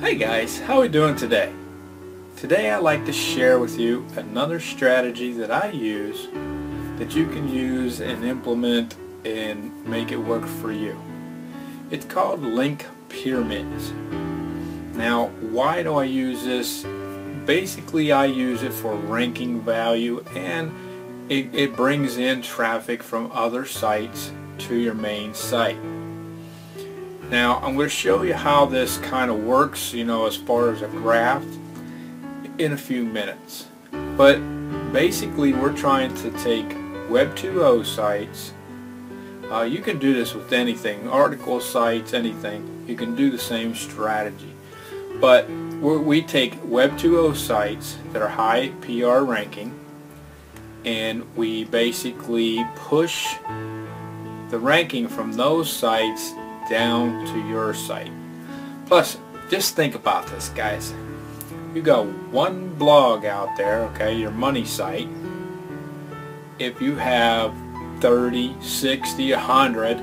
Hey guys, how are we doing today? Today I'd like to share with you another strategy that I use that you can use and implement and make it work for you. It's called link pyramids. Now, why do I use this? Basically, I use it for ranking value, and it brings in traffic from other sites to your main site. Now, I'm going to show you how this kind of works, as far as a graph in a few minutes. But basically, we're trying to take Web 2.0 sites. You can do this with anything, article sites, anything. You can do the same strategy. But we take Web 2.0 sites that are high PR ranking, and we basically push the ranking from those sites down to your site. Plus, just think about this, guys. You got one blog out there, okay, your money site. If you have 30, 60, 100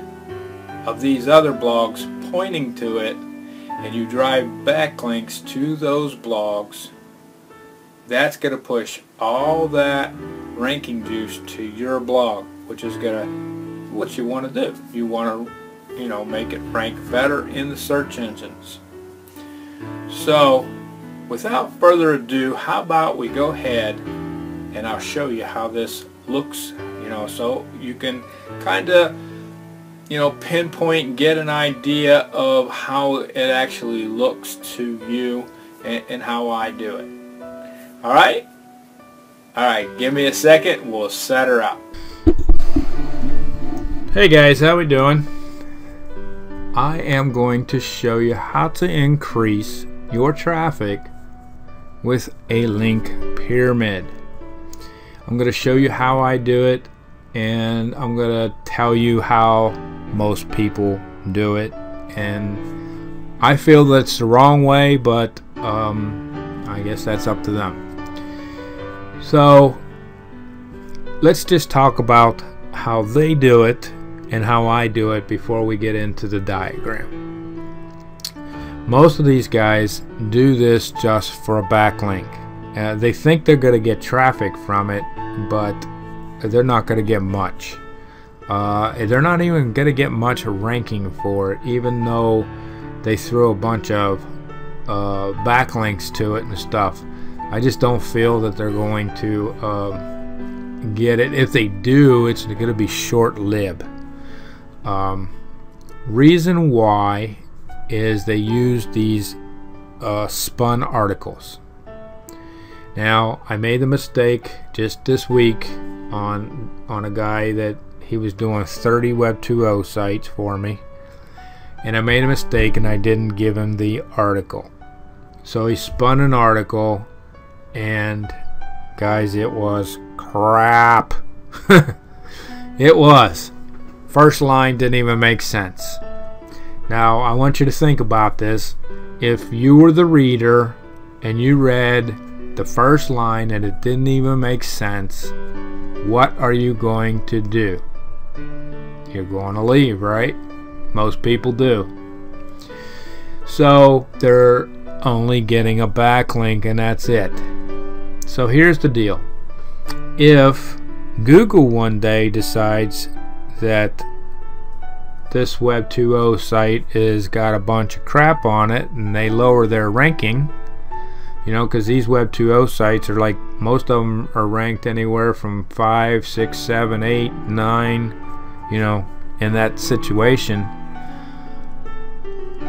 of these other blogs pointing to it, and you drive backlinks to those blogs, that's going to push all that ranking juice to your blog, which is going to, what you want to do. You want to make it rank better in the search engines. So without further ado, how about we go ahead and I'll show you how this looks, so you can kind of pinpoint and get an idea of how it actually looks to you and how I do it. Alright, give me a second, we'll set her up. Hey guys, how we doing? I am going to show you how to increase your traffic with a link pyramid. I'm going to show you how I do it, and I'm going to tell you how most people do it. And I feel that's the wrong way, but I guess that's up to them. So let's just talk about how they do it and how I do it before we get into the diagram. Most of these guys do this just for a backlink. They think they're going to get traffic from it, but they're not going to get much. They're not even going to get much ranking for it, even though they throw a bunch of backlinks to it and stuff. I just don't feel that they're going to get it. If they do, it's going to be short-lived. Reason why is they use these spun articles. Now, I made the mistake just this week on a guy that he was doing 30 Web 2.0 sites for me, and I made a mistake and I didn't give him the article. So he spun an article, and guys, it was crap. It was. First line didn't even make sense. Now, I want you to think about this. If you were the reader and you read the first line and it didn't even make sense, what are you going to do? You're going to leave, right? Most people do. So they're only getting a backlink, and that's it. So here's the deal. If Google one day decides that this Web 2.0 site is got a bunch of crap on it and they lower their ranking, because these Web 2.0 sites are like, most of them are ranked anywhere from 5, 6, 7, 8, 9, in that situation,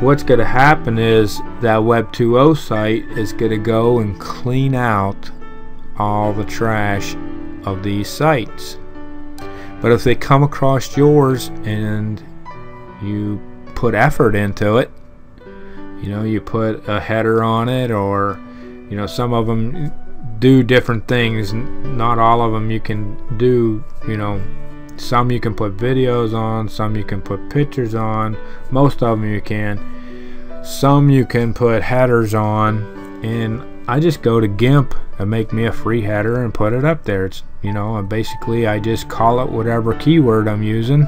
what's going to happen is that Web 2.0 site is going to go and clean out all the trash of these sites. But if they come across yours and you put effort into it, you put a header on it, or some of them do different things. Not all of them you can do. Some you can put videos on, some you can put pictures on, most of them you can. Some you can put headers on, and I just go to GIMP and make me a free header and put it up there. It's and basically I just call it whatever keyword I'm using,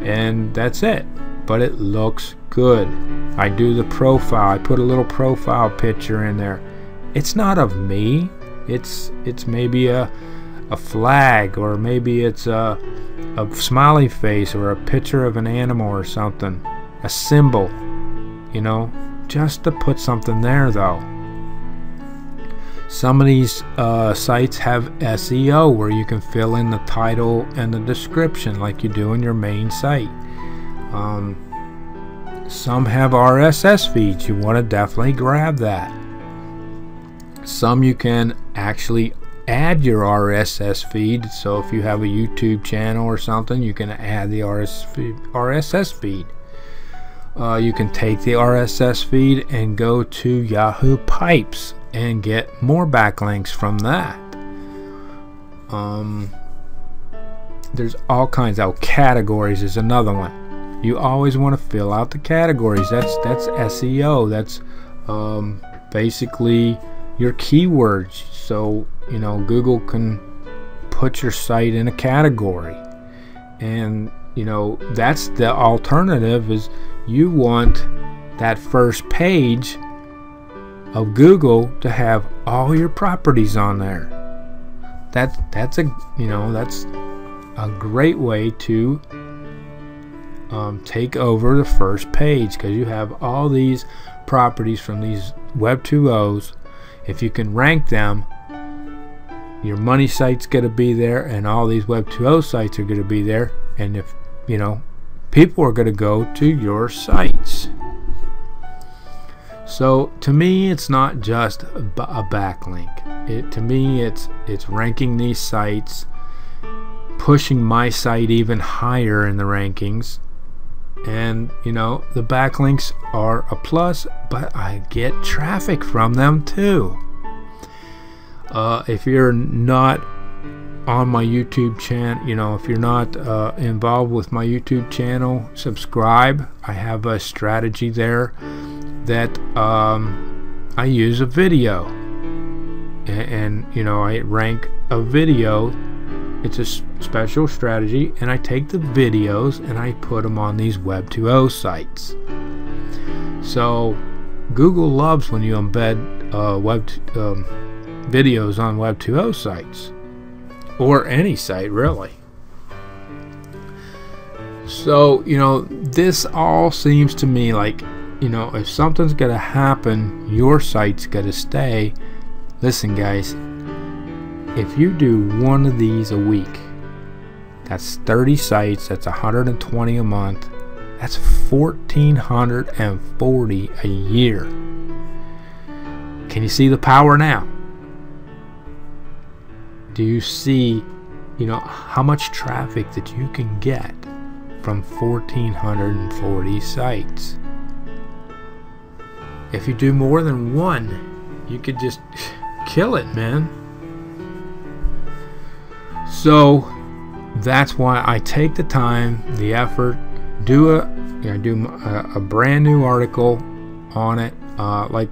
and that's it. but it looks good. I do the profile. I put a little profile picture in there. It's not of me. It's maybe a flag, or maybe it's a smiley face, or a picture of an animal or something, a symbol, you know, just to put something there. Though some of these sites have SEO, where you can fill in the title and the description like you do in your main site. Some have RSS feeds. You want to definitely grab that. Some you can actually add your RSS feed. So if you have a YouTube channel or something, you can add the RSS feed. You can take the RSS feed and go to Yahoo Pipes and get more backlinks from that. There's all kinds of categories is another one. You always want to fill out the categories. That's SEO. That's basically your keywords. So, you know, Google can put your site in a category. And, you know, that's the alternative, is you want that first page of Google to have all your properties on there. That's a great way to take over the first page, because you have all these properties from these Web 2.0s. If you can rank them, your money site's going to be there, and all these Web 2.0 sites are going to be there. And if, you know, people are going to go to your sites. So to me, it's not just a backlink. To me, it's ranking these sites, pushing my site even higher in the rankings. And, you know, the backlinks are a plus, but I get traffic from them too. If you're not on my YouTube channel, you know, if you're not involved with my YouTube channel, subscribe. I have a strategy there that I use a video, and you know, I rank a video. It's a special strategy, and I take the videos and I put them on these Web 2.0 sites. So Google loves when you embed videos on Web 2.0 sites, or any site really. So, you know, this all seems to me like, you know, if something's gonna happen, your site's gotta stay. Listen, guys, if you do one of these a week, that's 30 sites, that's 120 a month, that's 1,440 a year. Can you see the power now? Do you see, you know, how much traffic that you can get from 1,440 sites? If you do more than one, you could just kill it, man. So that's why I take the time, the effort, do a brand new article on it. Like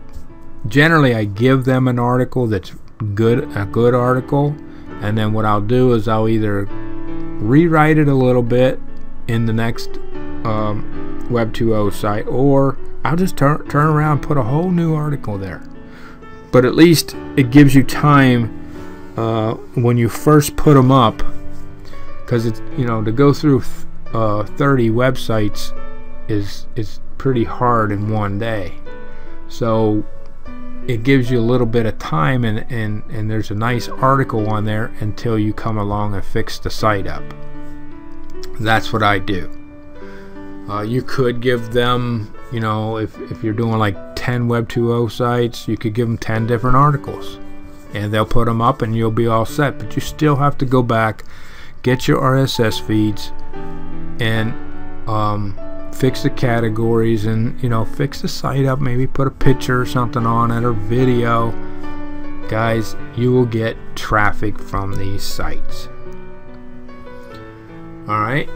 generally, I give them an article that's good, a good article, and then what I'll do is I'll either rewrite it a little bit in the next Web 2.0 site, or I'll just turn around and put a whole new article there. But at least it gives you time when you first put them up, because it's, you know, to go through 30 websites is pretty hard in one day. So it gives you a little bit of time, and there's a nice article on there until you come along and fix the site up. That's what I do. You could give them, you know, if you're doing like 10 Web 2.0 sites, you could give them 10 different articles, and they'll put them up and you'll be all set. But you still have to go back, get your RSS feeds, and fix the categories, and, you know, fix the site up, maybe put a picture or something on it, or video. Guys, you will get traffic from these sites. Alright,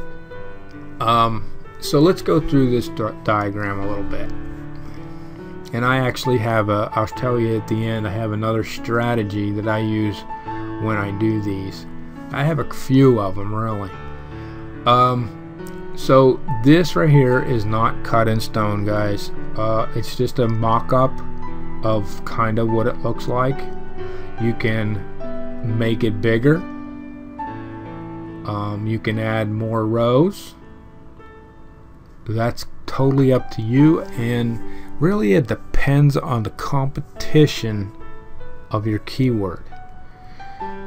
so let's go through this diagram a little bit. And I actually have I'll tell you at the end, I have another strategy that I use when I do these. I have a few of them, really. So this right here is not cut in stone, guys. It's just a mock-up of kind of what it looks like. You can make it bigger. You can add more rows. That's totally up to you, and really it depends on the competition of your keyword.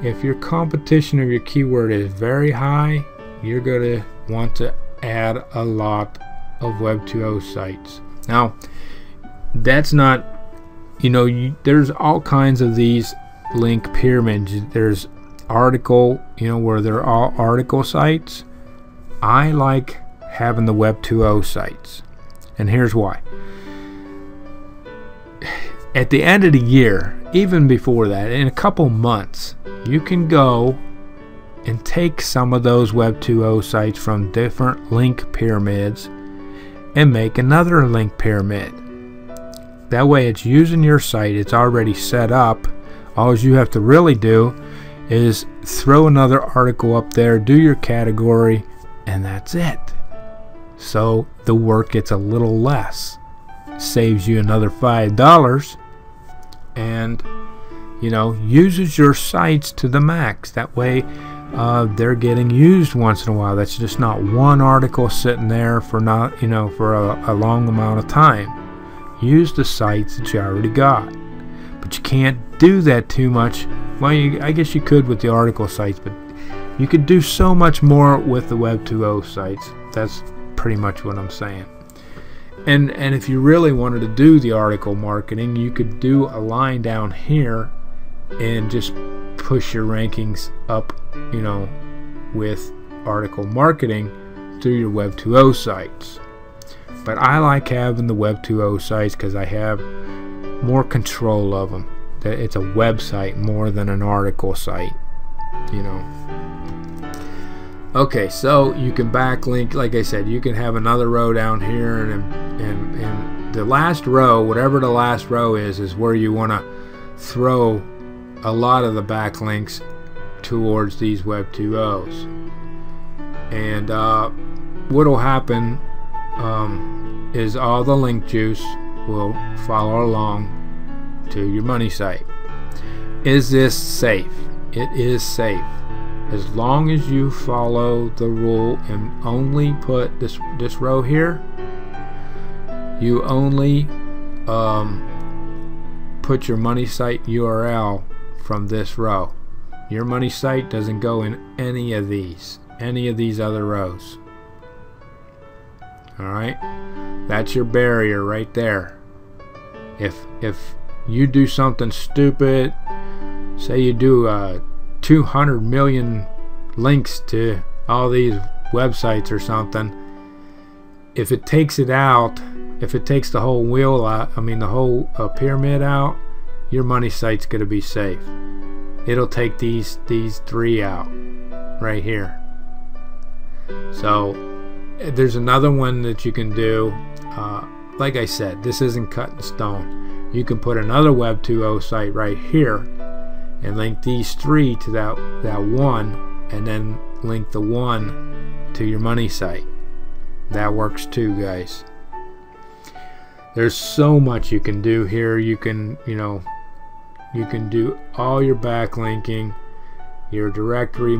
If your competition of your keyword is very high, you're going to want to add a lot of Web 2.0 sites. Now, that's not, there's all kinds of these link pyramids. There's article, where they're all article sites. I like having the Web 2.0 sites, and here's why. At the end of the year, even before that, in a couple months, you can go and take some of those Web 2.0 sites from different link pyramids and make another link pyramid. That way it's using your site, it's already set up. All you have to really do is throw another article up there, do your category, and that's it. So the work gets a little less, saves you another $5, and uses your sites to the max. That way they're getting used once in a while. That's just not one article sitting there for for a long amount of time. Use the sites that you already got, but you can't do that too much. Well, I guess you could with the article sites, but you could do so much more with the Web 2.0 sites. That's pretty much what I'm saying. And if you really wanted to do the article marketing, you could do a line down here and just push your rankings up, with article marketing through your Web 2.0 sites. But I like having the Web 2.0 sites because I have more control of them. It's a website more than an article site, Okay, so you can backlink. Like I said, you can have another row down here, and the last row, whatever the last row is where you want to throw a lot of the backlinks towards these Web 2.0s. And what will happen is all the link juice will follow along to your money site. Is this safe? It is safe. As long as you follow the rule and only put this row here, you only put your money site URL from this row. Your money site doesn't go in any of these other rows. Alright, that's your barrier right there. If you do something stupid, say you do 200 million links to all these websites or something, if it takes it out, if it takes the whole wheel out, the whole pyramid out, your money site's going to be safe. It'll take these three out right here. So there's another one that you can do. Like I said, this isn't cut in stone. You can put another Web 2.0 site right here and link these three to that one, and then link the one to your money site. That works too, guys. There's so much you can do here. You can do all your backlinking, your directory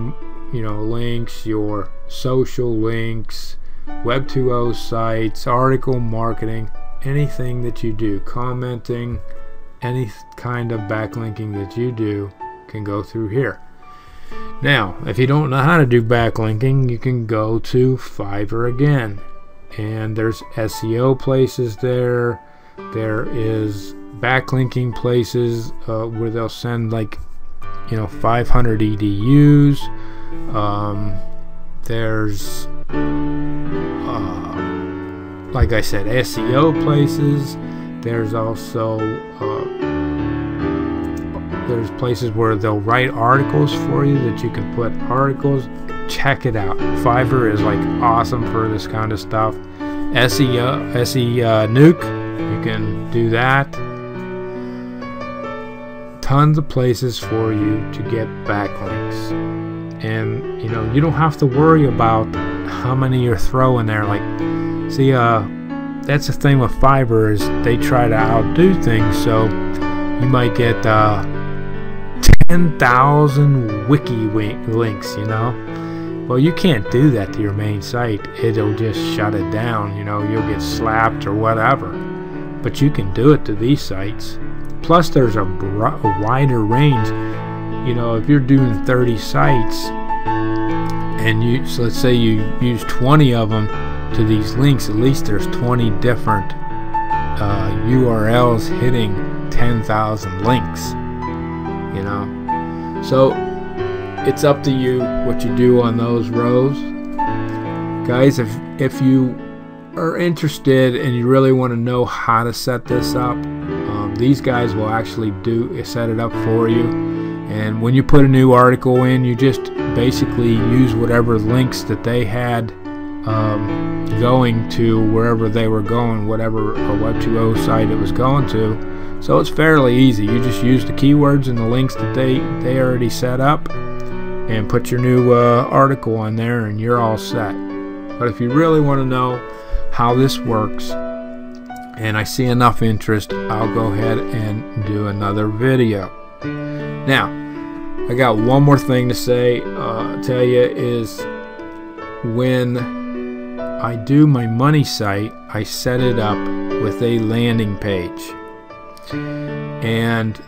links, your social links, Web 2.0 sites, article marketing, anything that you do, commenting, any kind of backlinking that you do can go through here. Now, if you don't know how to do backlinking, you can go to Fiverr again, and there's SEO places there. There is backlinking places where they'll send 500 EDUs. There's like I said, SEO places. There's also there's places where they'll write articles for you that you can put articles. Check it out. Fiverr is awesome for this kind of stuff. SEO Nuke, you can do that. Tons of places for you to get backlinks, and you don't have to worry about how many you're throwing there. Like, see, that's the thing with Fiverr, is they try to outdo things. So you might get 10,000 wiki links, you know. Well, you can't do that to your main site. It'll just shut it down, you know. You'll get slapped or whatever. But you can do it to these sites. Plus, there's a wider range. You know, if you're doing 30 sites, and so let's say you use 20 of them to these links, at least there's 20 different URLs hitting 10,000 links, you know. So it's up to you what you do on those rows, guys. If you are interested and you really want to know how to set this up, these guys will actually set it up for you. And when you put a new article in, you just basically use whatever links that they had going to wherever they were going, whatever Web 2.0 site it was going to. So it's fairly easy. You just use the keywords and the links that they already set up, and put your new article on there, and you're all set. But if you really want to know how this works, and I see enough interest, I'll go ahead and do another video. Now, I got one more thing to say, tell you, is when I do my money site, I set it up with a landing page, and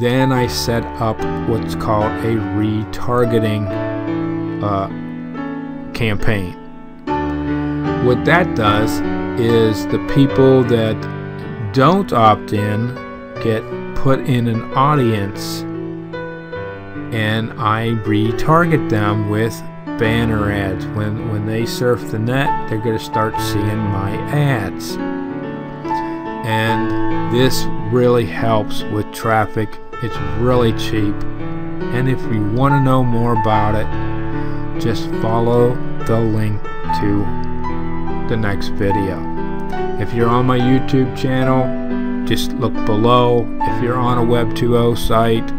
then I set up what's called a retargeting campaign. What that does is the people that don't opt in get put in an audience, and I retarget them with banner ads. When they surf the net, they're going to start seeing my ads, and this really helps with traffic. It's really cheap, and if you want to know more about it, just follow the link to the next video. If you're on my YouTube channel, just look below. If you're on a Web 2.0 site,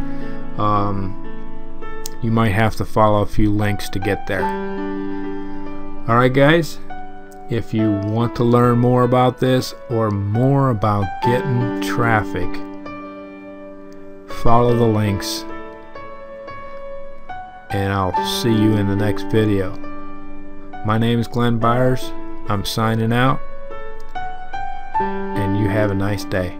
you might have to follow a few links to get there. Alright guys, if you want to learn more about this or more about getting traffic, follow the links, and I'll see you in the next video. My name is Glenn Byers. I'm signing out, and you have a nice day.